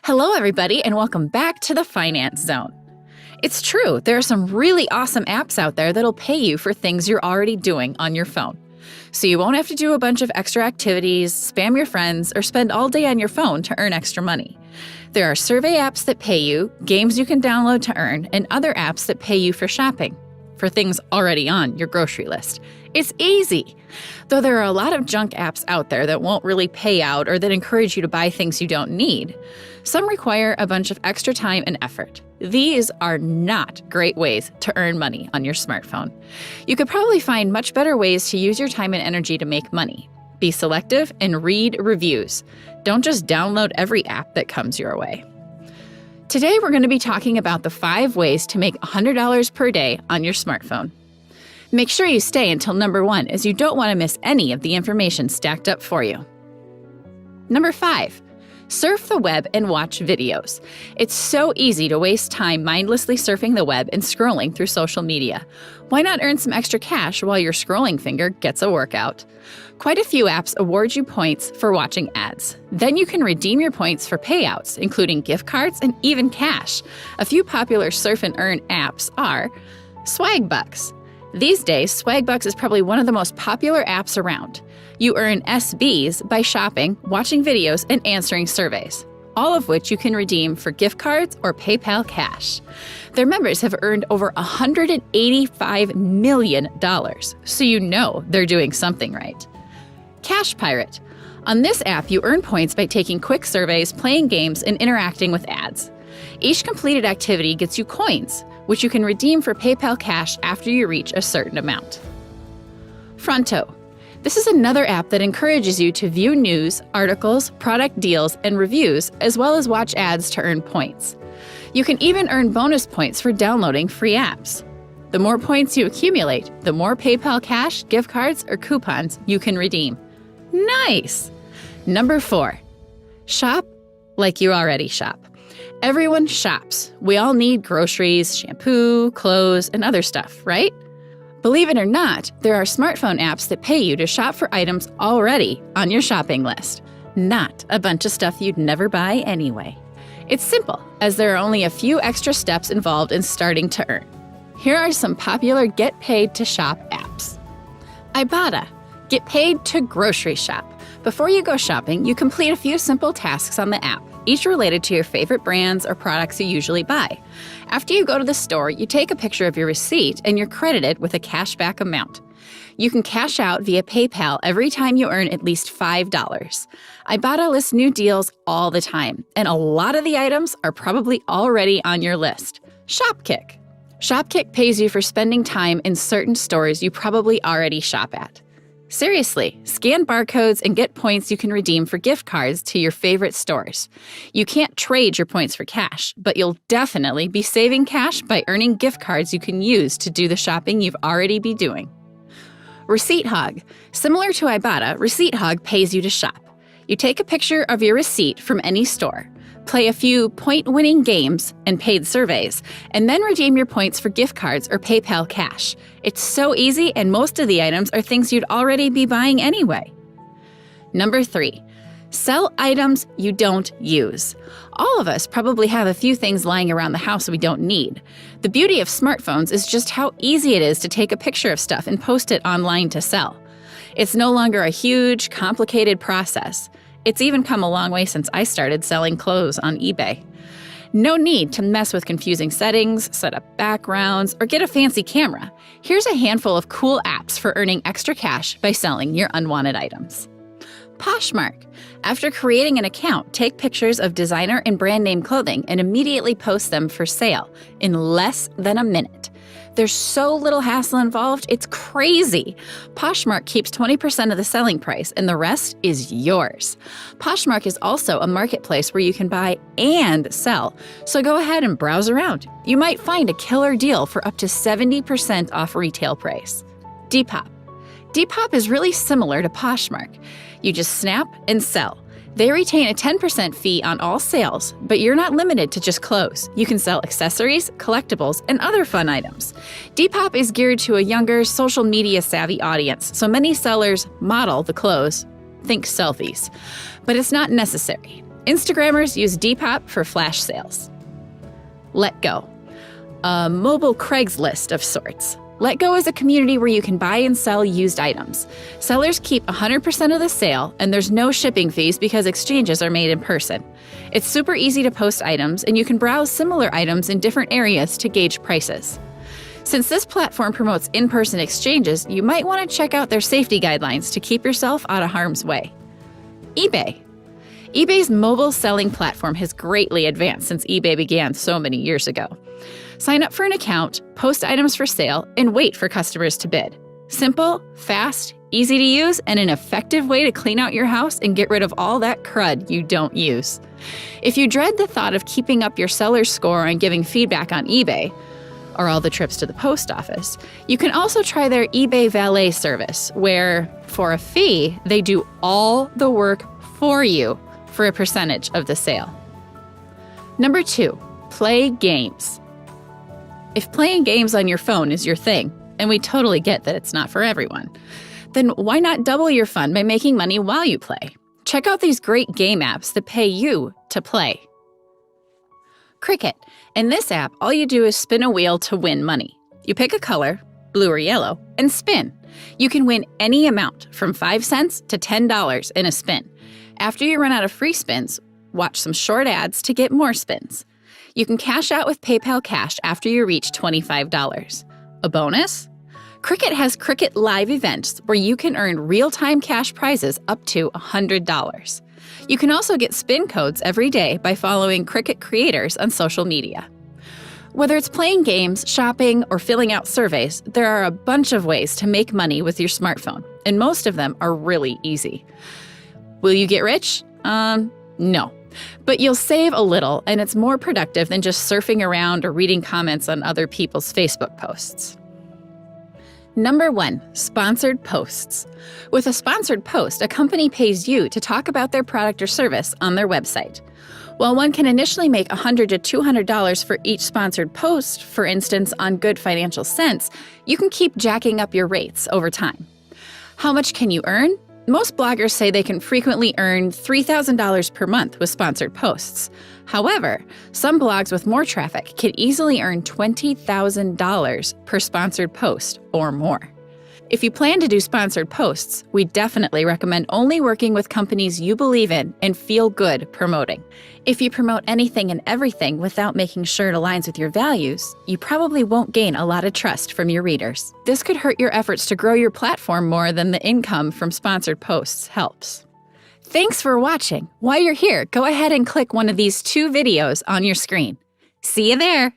Hello, everybody, and welcome back to the Finance Zone. It's true, there are some really awesome apps out there that'll pay you for things you're already doing on your phone. So you won't have to do a bunch of extra activities, spam your friends, or spend all day on your phone to earn extra money. There are survey apps that pay you, games you can download to earn, and other apps that pay you for shopping, for things already on your grocery list. It's easy! Though there are a lot of junk apps out there that won't really pay out or that encourage you to buy things you don't need. Some require a bunch of extra time and effort. These are not great ways to earn money on your smartphone. You could probably find much better ways to use your time and energy to make money. Be selective and read reviews. Don't just download every app that comes your way. Today we're going to be talking about the 5 ways to make $100 per day on your smartphone. Make sure you stay until number 1, as you don't want to miss any of the information stacked up for you. Number 5. Surf the web and watch videos. It's so easy to waste time mindlessly surfing the web and scrolling through social media. Why not earn some extra cash while your scrolling finger gets a workout? Quite a few apps award you points for watching ads. Then you can redeem your points for payouts, including gift cards and even cash. A few popular surf and earn apps are Swagbucks. These days, Swagbucks is probably one of the most popular apps around. You earn SBs by shopping, watching videos, and answering surveys, all of which you can redeem for gift cards or PayPal cash. Their members have earned over $185 million, so you know they're doing something right. Cash Pirate. On this app, you earn points by taking quick surveys, playing games, and interacting with ads. Each completed activity gets you coins, which you can redeem for PayPal cash after you reach a certain amount. Fronto. This is another app that encourages you to view news, articles, product deals, and reviews, as well as watch ads to earn points. You can even earn bonus points for downloading free apps. The more points you accumulate, the more PayPal cash, gift cards, or coupons you can redeem. Nice! Number 4. Shop like you already shop. Everyone shops. We all need groceries, shampoo, clothes, and other stuff, right? Believe it or not, there are smartphone apps that pay you to shop for items already on your shopping list. Not a bunch of stuff you'd never buy anyway. It's simple, as there are only a few extra steps involved in starting to earn. Here are some popular get paid to shop apps. Ibotta. Get paid to grocery shop. Before you go shopping, you complete a few simple tasks on the app, each related to your favorite brands or products you usually buy. After you go to the store, you take a picture of your receipt and you're credited with a cashback amount. You can cash out via PayPal every time you earn at least $5. Ibotta lists new deals all the time, and a lot of the items are probably already on your list. Shopkick. Shopkick pays you for spending time in certain stores you probably already shop at. Seriously, scan barcodes and get points you can redeem for gift cards to your favorite stores. You can't trade your points for cash, but you'll definitely be saving cash by earning gift cards you can use to do the shopping you've already be doing. Receipt Hog. Similar to Ibotta, Receipt Hog pays you to shop. You take a picture of your receipt from any store, play a few point-winning games and paid surveys, and then redeem your points for gift cards or PayPal cash. It's so easy, and most of the items are things you'd already be buying anyway. Number 3. Sell items you don't use. All of us probably have a few things lying around the house we don't need. The beauty of smartphones is just how easy it is to take a picture of stuff and post it online to sell. It's no longer a huge, complicated process. It's even come a long way since I started selling clothes on eBay. No need to mess with confusing settings, set up backgrounds, or get a fancy camera. Here's a handful of cool apps for earning extra cash by selling your unwanted items. Poshmark. After creating an account, take pictures of designer and brand name clothing and immediately post them for sale in less than a minute. There's so little hassle involved, it's crazy. Poshmark keeps 20% of the selling price, and the rest is yours. Poshmark is also a marketplace where you can buy and sell, so go ahead and browse around. You might find a killer deal for up to 70% off retail price. Depop. Depop is really similar to Poshmark. You just snap and sell. They retain a 10% fee on all sales, but you're not limited to just clothes. You can sell accessories, collectibles, and other fun items. Depop is geared to a younger, social media savvy audience, so many sellers model the clothes, think selfies. But it's not necessary. Instagrammers use Depop for flash sales. LetsGo, a mobile Craigslist of sorts. LetsGo is a community where you can buy and sell used items. Sellers keep 100% of the sale, and there's no shipping fees because exchanges are made in person. It's super easy to post items, and you can browse similar items in different areas to gauge prices. Since this platform promotes in-person exchanges, you might want to check out their safety guidelines to keep yourself out of harm's way. eBay. eBay's mobile selling platform has greatly advanced since eBay began so many years ago. Sign up for an account, post items for sale, and wait for customers to bid. Simple, fast, easy to use, and an effective way to clean out your house and get rid of all that crud you don't use. If you dread the thought of keeping up your seller's score and giving feedback on eBay, or all the trips to the post office, you can also try their eBay Valet service, where, for a fee, they do all the work for you for a percentage of the sale. Number 2, play games. If playing games on your phone is your thing, and we totally get that it's not for everyone, then why not double your fun by making money while you play? Check out these great game apps that pay you to play. Cricket. In this app, all you do is spin a wheel to win money. You pick a color, blue or yellow, and spin. You can win any amount from 5 cents to $10 in a spin. After you run out of free spins, watch some short ads to get more spins. You can cash out with PayPal Cash after you reach $25. A bonus? Cricket has Cricket Live events where you can earn real-time cash prizes up to $100. You can also get spin codes every day by following Cricket creators on social media. Whether it's playing games, shopping, or filling out surveys, there are a bunch of ways to make money with your smartphone, and most of them are really easy. Will you get rich? No. But you'll save a little, and it's more productive than just surfing around or reading comments on other people's Facebook posts. Number 1, sponsored posts. With a sponsored post, a company pays you to talk about their product or service on their website. While one can initially make $100 to $200 for each sponsored post, for instance, on Good Financial Sense, you can keep jacking up your rates over time. How much can you earn? Most bloggers say they can frequently earn $3,000 per month with sponsored posts. However, some blogs with more traffic can easily earn $20,000 per sponsored post or more. If you plan to do sponsored posts, we definitely recommend only working with companies you believe in and feel good promoting. If you promote anything and everything without making sure it aligns with your values, you probably won't gain a lot of trust from your readers. This could hurt your efforts to grow your platform more than the income from sponsored posts helps. Thanks for watching. While you're here, go ahead and click one of these 2 videos on your screen. See you there!